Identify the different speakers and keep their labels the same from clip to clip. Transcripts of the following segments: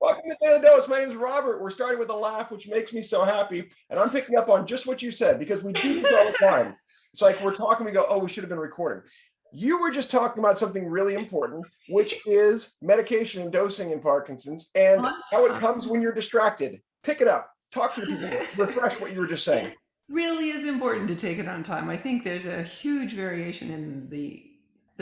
Speaker 1: Welcome to Daily Dose. My name is Robert. We're starting with a laugh, which makes me so happy. And I'm picking up on just what you said because we do this all the time. It's like we're talking, we go, oh, we should have been recording. You were just talking about something really important, which is medication and dosing in Parkinson's and how it comes when you're distracted. Pick it up. Talk to the people. Refresh what you were just saying.
Speaker 2: Really is important to take it on time. I think there's a huge variation in the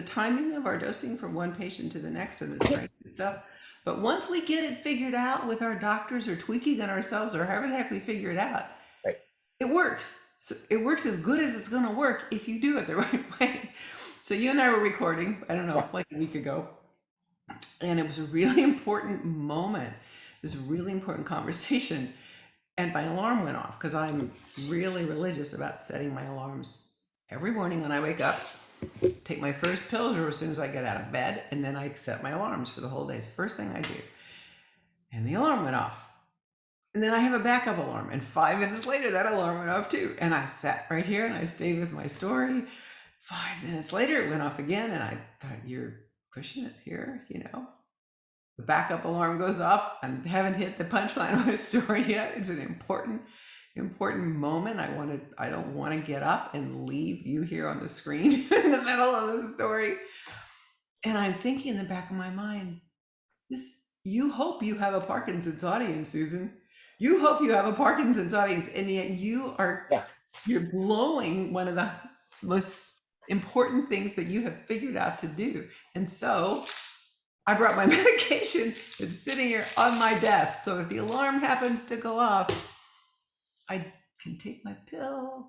Speaker 2: timing of our dosing from one patient to the next and the strength and stuff. But once we get it figured out with our doctors or tweaking it ourselves or however the heck we figure it out,
Speaker 1: Right.
Speaker 2: it works. So it works as good as it's going to work if you do it the right way. So you and I were recording, I don't know, like a week ago, and it was a really important moment. It was a really important conversation. And my alarm went off because I'm really religious about setting my alarms every morning when I wake up, take my first pills or as soon as I get out of bed, and then I set my alarms for the whole day. It's the first thing I do. And the alarm went off. And then I have a backup alarm. And 5 minutes later, that alarm went off too. And I sat right here and I stayed with my story. 5 minutes later, it went off again. And I thought, you're pushing it here, you know? The backup alarm goes off. I haven't hit the punchline of my story yet. It's an important moment. I don't want to get up and leave you here on the screen in the middle of the story. And I'm thinking in the back of my mind, you hope you have a Parkinson's audience, Susan. You hope you have a Parkinson's audience, and yet you're blowing one of the most important things that you have figured out to do. And so I brought my medication. It's sitting here on my desk. So if the alarm happens to go off, I can take my pill.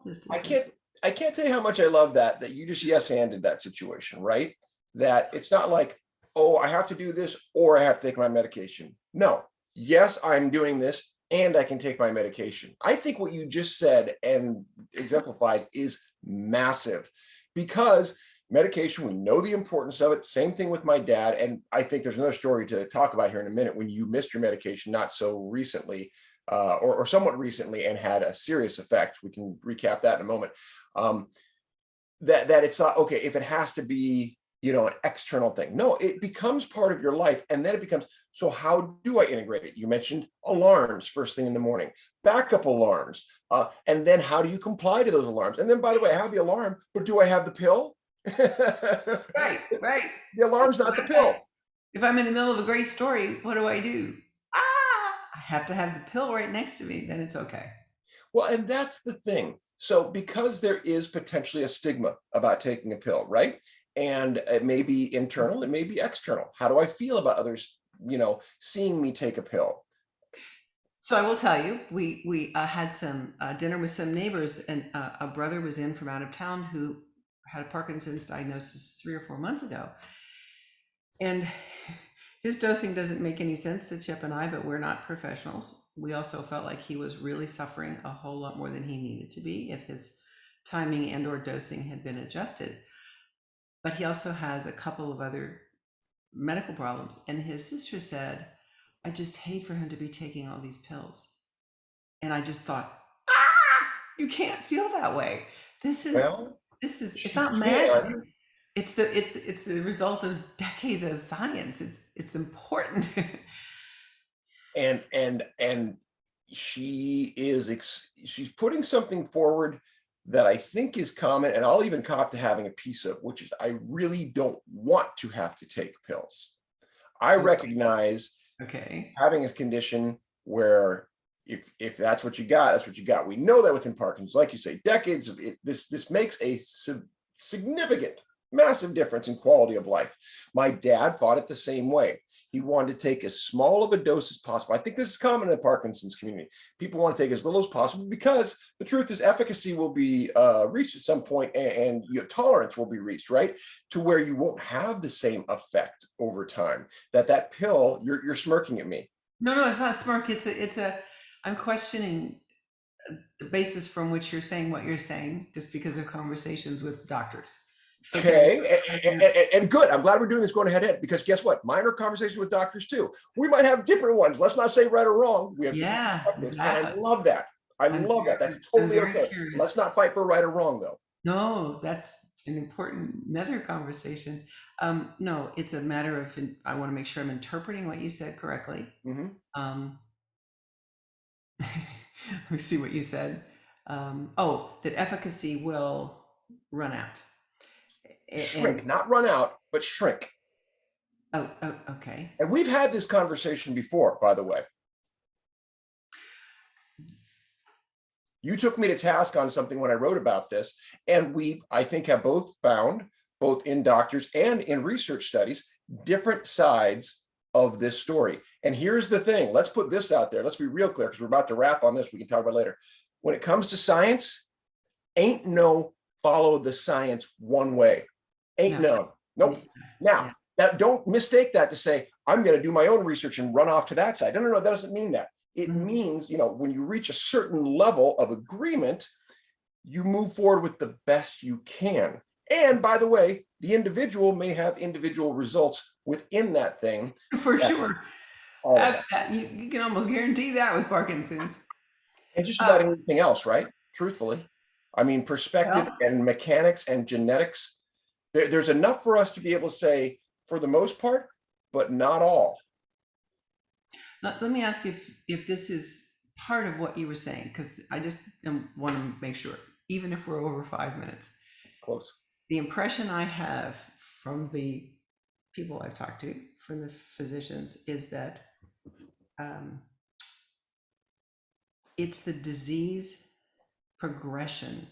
Speaker 1: I can't tell you how much I love that you just yes-handed that situation, right? That it's not like, oh, I have to do this or I have to take my medication. No, yes, I'm doing this and I can take my medication. I think what you just said and exemplified is massive because medication, we know the importance of it. Same thing with my dad. And I think there's another story to talk about here in a minute when you missed your medication not so recently or somewhat recently and had a serious effect. We can recap that in a moment. That it's not, okay, if it has to be, an external thing. No, it becomes part of your life. And then it becomes, so how do I integrate it? You mentioned alarms first thing in the morning, backup alarms. And then how do you comply to those alarms? And then, by the way, I have the alarm, but do I have the pill?
Speaker 2: Right.
Speaker 1: The alarm's not the pill.
Speaker 2: If I'm in the middle of a great story, what do? I have to have the pill right next to me, then it's okay.
Speaker 1: Well, and that's the thing. So because there is potentially a stigma about taking a pill, right? And it may be internal, it may be external. How do I feel about others, seeing me take a pill?
Speaker 2: So I will tell you, we had some dinner with some neighbors, and a brother was in from out of town who had a Parkinson's diagnosis 3 or 4 months ago. And his dosing doesn't make any sense to Chip and I, but we're not professionals. We also felt like he was really suffering a whole lot more than he needed to be if his timing and or dosing had been adjusted. But he also has a couple of other medical problems. And his sister said, I just hate for him to be taking all these pills. And I just thought, you can't feel that way. It's not magic. It's the result of decades of science. It's important.
Speaker 1: and she's putting something forward that I think is common, and I'll even cop to having a piece of, which is I really don't want to have to take pills. I recognize having a condition where if that's what you got, that's what you got. We know that within Parkinson's, like you say, decades of it, this makes a significant, massive difference in quality of life. My dad thought it the same way. He wanted to take as small of a dose as possible. I think this is common in the Parkinson's community. People want to take as little as possible because the truth is efficacy will be reached at some point and your tolerance will be reached, right? To where you won't have the same effect over time. That pill, you're smirking at me.
Speaker 2: No, it's not smirk. I'm questioning the basis from which you're saying what you're saying just because of conversations with doctors.
Speaker 1: Okay, and good. I'm glad we're doing this going head because guess what? Mine are conversations with doctors too. We might have different ones. Let's not say right or wrong. We have exactly. I love that. That's totally okay. Curious. Let's not fight for right or wrong though.
Speaker 2: No, that's an important another conversation. No, it's a matter of, I want to make sure I'm interpreting what you said correctly.
Speaker 1: Mhm.
Speaker 2: Let me see what you said. Oh, that efficacy will run out.
Speaker 1: Shrink,
Speaker 2: And,
Speaker 1: not run out, but shrink.
Speaker 2: oh, okay.
Speaker 1: And we've had this conversation before, by the way. You took me to task on something when I wrote about this, and we, I think, have both found, both in doctors and in research studies, different sides of this story. And here's the thing, let's put this out there. Let's be real clear, because we're about to wrap on this. We can talk about it later. When it comes to science, ain't no follow the science one way. Ain't no. Nope. Now, that, don't mistake that to say, I'm going to do my own research and run off to that side. No, that doesn't mean that. It means, when you reach a certain level of agreement, you move forward with the best you can. And by the way, the individual may have individual results within that thing.
Speaker 2: For sure. You can almost guarantee that with Parkinson's.
Speaker 1: And just about anything else, right? Truthfully. I mean, perspective and mechanics and genetics, there's enough for us to be able to say, for the most part, but not all.
Speaker 2: Let me ask if this is part of what you were saying, because I just want to make sure, even if we're over 5 minutes.
Speaker 1: Close.
Speaker 2: The impression I have from the people I've talked to, from the physicians, is that it's the disease progression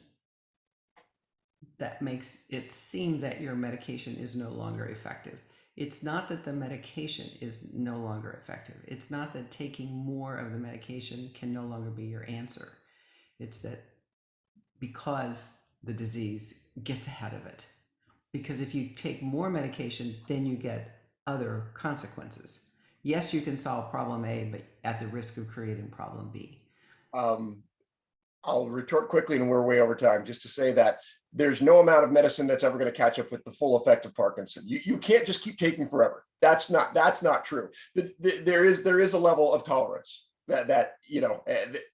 Speaker 2: that makes it seem that your medication is no longer effective. It's not that the medication is no longer effective. It's not that taking more of the medication can no longer be your answer. It's that because the disease gets ahead of it. Because if you take more medication, then you get other consequences. Yes, you can solve problem A, but at the risk of creating problem B.
Speaker 1: I'll retort quickly, and we're way over time, just to say that there's no amount of medicine that's ever going to catch up with the full effect of Parkinson. You can't just keep taking forever. That's not true. There is a level of tolerance that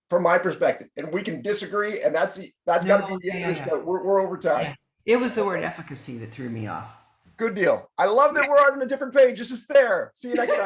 Speaker 1: from my perspective, and we can disagree, and that's got to be the end of the show. We're over time.
Speaker 2: Yeah. It was the word efficacy that threw me off.
Speaker 1: Good deal. I love that we're on a different page. This is fair. See you next time.